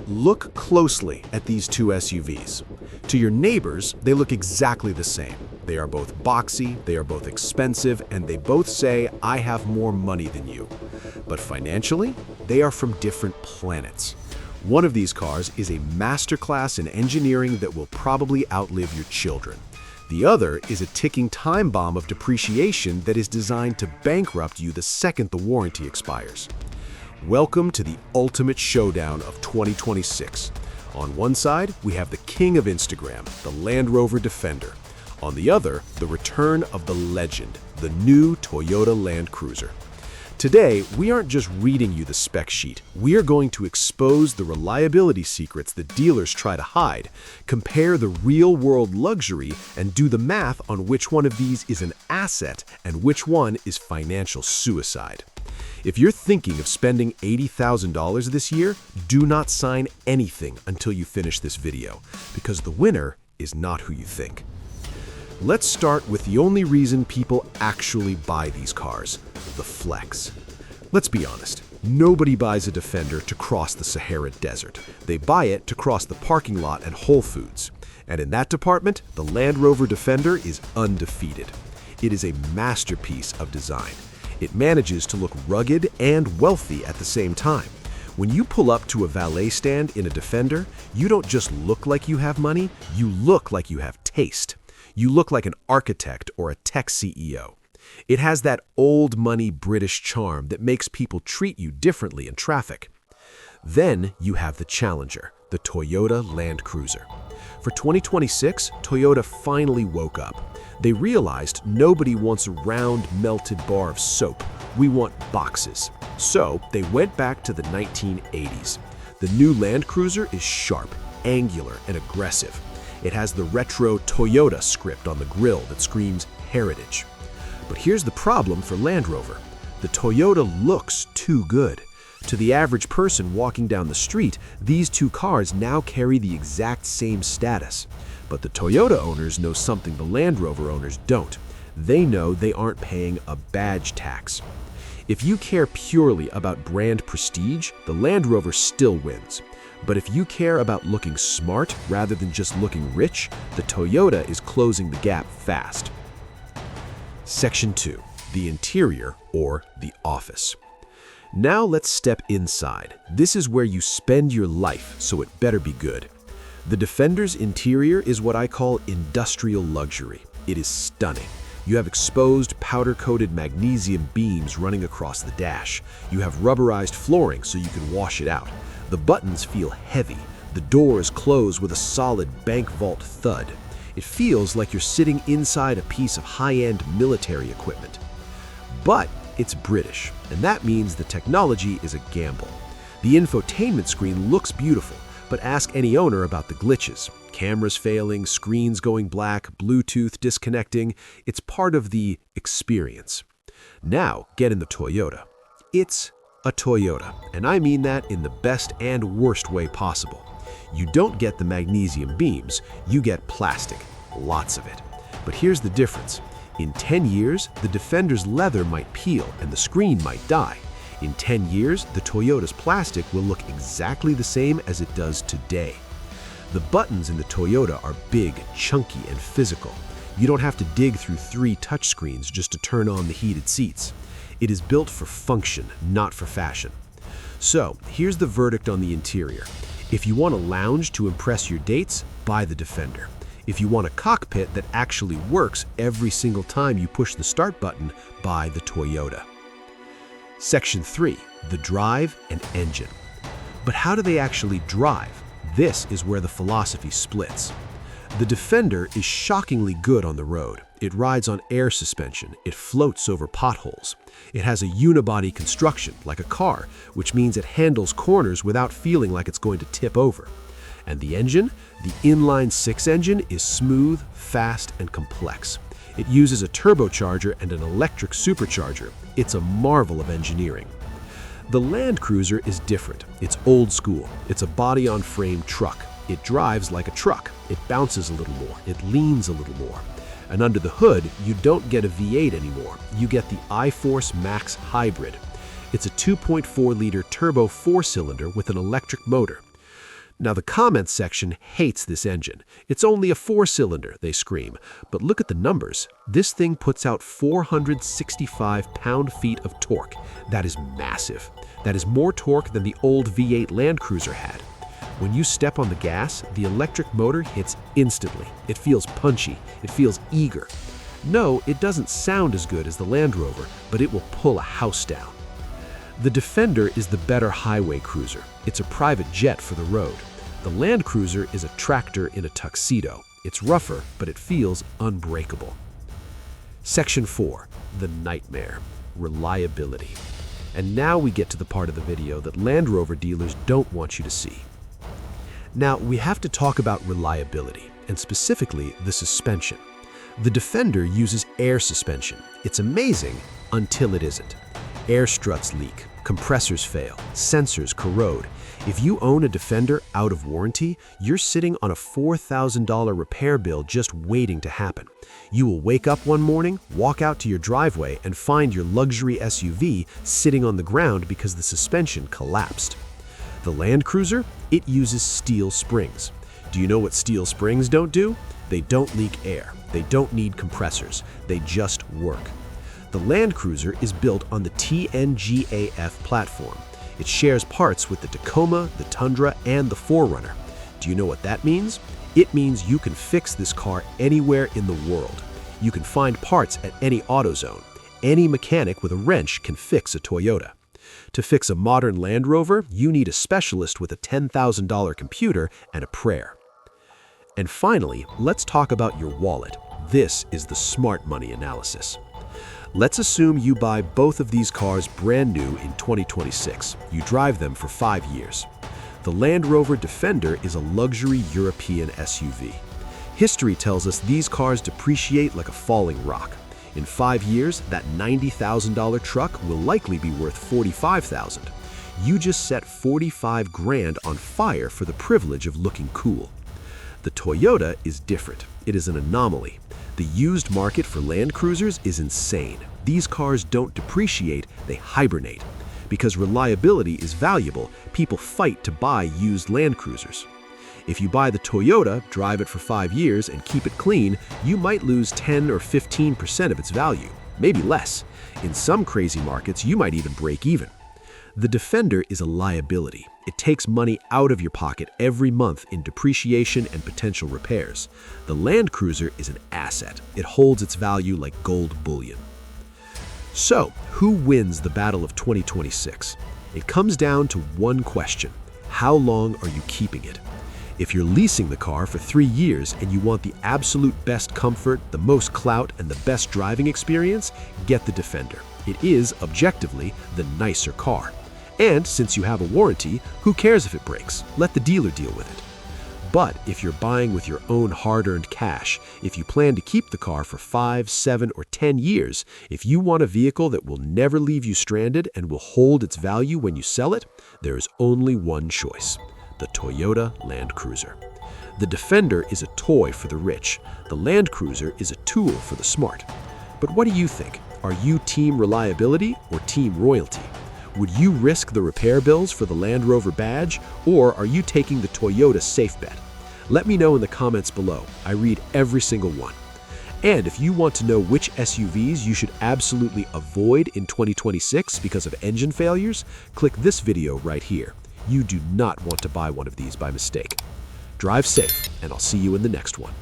Look closely at these two SUVs. To your neighbors, they look exactly the same. They are both boxy, they are both expensive, and they both say, "I have more money than you." But financially, they are from different planets. One of these cars is a masterclass in engineering that will probably outlive your children. The other is a ticking time bomb of depreciation that is designed to bankrupt you the second the warranty expires. Welcome to the ultimate showdown of 2026. On one side, we have the king of Instagram, the Land Rover Defender. On the other, the return of the legend, the new Toyota Land Cruiser. Today, we aren't just reading you the spec sheet. We are going to expose the reliability secrets that dealers try to hide, compare the real-world luxury, and do the math on which one of these is an asset and which one is financial suicide. If you're thinking of spending $80,000 this year, do not sign anything until you finish this video, because the winner is not who you think. Let's start with the only reason people actually buy these cars, the flex. Let's be honest, nobody buys a Defender to cross the Sahara Desert. They buy it to cross the parking lot at Whole Foods. And in that department, the Land Rover Defender is undefeated. It is a masterpiece of design. It manages to look rugged and wealthy at the same time. When you pull up to a valet stand in a Defender, you don't just look like you have money, you look like you have taste. You look like an architect or a tech CEO. It has that old money British charm that makes people treat you differently in traffic. Then you have the challenger, the Toyota Land Cruiser. For 2026, Toyota finally woke up. They realized nobody wants a round, melted bar of soap. We want boxes. So they went back to the 1980s. The new Land Cruiser is sharp, angular, and aggressive. It has the retro Toyota script on the grille that screams heritage. But here's the problem for Land Rover. The Toyota looks too good. To the average person walking down the street, these two cars now carry the exact same status. But the Toyota owners know something the Land Rover owners don't. They know they aren't paying a badge tax. If you care purely about brand prestige, the Land Rover still wins. But if you care about looking smart rather than just looking rich, the Toyota is closing the gap fast. Section 2. The interior, or the office. Now let's step inside. This is where you spend your life, so it better be good. The Defender's interior is what I call industrial luxury. It is stunning. You have exposed, powder-coated magnesium beams running across the dash. You have rubberized flooring so you can wash it out. The buttons feel heavy. The doors close with a solid bank vault thud. It feels like you're sitting inside a piece of high-end military equipment. But it's British, and that means the technology is a gamble. The infotainment screen looks beautiful, but ask any owner about the glitches. Cameras failing, screens going black, Bluetooth disconnecting. It's part of the experience. Now, get in the Toyota. It's a Toyota, and I mean that in the best and worst way possible. You don't get the magnesium beams, you get plastic, lots of it. But here's the difference. In 10 years, the Defender's leather might peel and the screen might die. In 10 years, the Toyota's plastic will look exactly the same as it does today. The buttons in the Toyota are big, chunky, and physical. You don't have to dig through 3 touchscreens just to turn on the heated seats. It is built for function, not for fashion. So, here's the verdict on the interior. If you want a lounge to impress your dates, buy the Defender. If you want a cockpit that actually works every single time you push the start button, buy the Toyota. Section 3. The drive and engine. But how do they actually drive? This is where the philosophy splits. The Defender is shockingly good on the road. It rides on air suspension. It floats over potholes. It has a unibody construction, like a car, which means it handles corners without feeling like it's going to tip over. And the engine? The inline-6 engine is smooth, fast, and complex. It uses a turbocharger and an electric supercharger. It's a marvel of engineering. The Land Cruiser is different. It's old school. It's a body-on-frame truck. It drives like a truck. It bounces a little more. It leans a little more. And under the hood, you don't get a V8 anymore. You get the iForce Max Hybrid. It's a 2.4-liter turbo 4-cylinder with an electric motor. Now the comments section hates this engine. It's only a 4-cylinder, they scream. But look at the numbers. This thing puts out 465 pound-feet of torque. That is massive. That is more torque than the old V8 Land Cruiser had. When you step on the gas, the electric motor hits instantly. It feels punchy. It feels eager. No, it doesn't sound as good as the Land Rover, but it will pull a house down. The Defender is the better highway cruiser. It's a private jet for the road. The Land Cruiser is a tractor in a tuxedo. It's rougher, but it feels unbreakable. Section 4, the nightmare, reliability. And now we get to the part of the video that Land Rover dealers don't want you to see. Now, we have to talk about reliability, and specifically the suspension. The Defender uses air suspension. It's amazing until it isn't. Air struts leak, compressors fail, sensors corrode. If you own a Defender out of warranty, you're sitting on a $4,000 repair bill just waiting to happen. You will wake up one morning, walk out to your driveway, and find your luxury SUV sitting on the ground because the suspension collapsed. The Land Cruiser, it uses steel springs. Do you know what steel springs don't do? They don't leak air. They don't need compressors. They just work. The Land Cruiser is built on the TNGAF platform. It shares parts with the Tacoma, the Tundra, and the 4Runner. Do you know what that means? It means you can fix this car anywhere in the world. You can find parts at any AutoZone. Any mechanic with a wrench can fix a Toyota. To fix a modern Land Rover, you need a specialist with a $10,000 computer and a prayer. And finally, let's talk about your wallet. This is the smart money analysis. Let's assume you buy both of these cars brand new in 2026. You drive them for 5 years. The Land Rover Defender is a luxury European SUV. History tells us these cars depreciate like a falling rock. In 5 years, that $90,000 truck will likely be worth $45,000. You just set 45 grand on fire for the privilege of looking cool. The Toyota is different. It is an anomaly. The used market for Land Cruisers is insane. These cars don't depreciate, they hibernate. Because reliability is valuable, people fight to buy used Land Cruisers. If you buy the Toyota, drive it for 5 years, and keep it clean, you might lose 10 or 15% of its value, maybe less. In some crazy markets, you might even break even. The Defender is a liability. It takes money out of your pocket every month in depreciation and potential repairs. The Land Cruiser is an asset. It holds its value like gold bullion. So, who wins the battle of 2026? It comes down to one question. How long are you keeping it? If you're leasing the car for 3 years and you want the absolute best comfort, the most clout, and the best driving experience, get the Defender. It is, objectively, the nicer car. And since you have a warranty, who cares if it breaks? Let the dealer deal with it. But if you're buying with your own hard-earned cash, if you plan to keep the car for 5, 7, or 10 years, if you want a vehicle that will never leave you stranded and will hold its value when you sell it, there is only one choice: the Toyota Land Cruiser. The Defender is a toy for the rich. The Land Cruiser is a tool for the smart. But what do you think? Are you team reliability or team royalty? Would you risk the repair bills for the Land Rover badge, or are you taking the Toyota safe bet? Let me know in the comments below. I read every single one. And if you want to know which SUVs you should absolutely avoid in 2026 because of engine failures, click this video right here. You do not want to buy one of these by mistake. Drive safe, and I'll see you in the next one.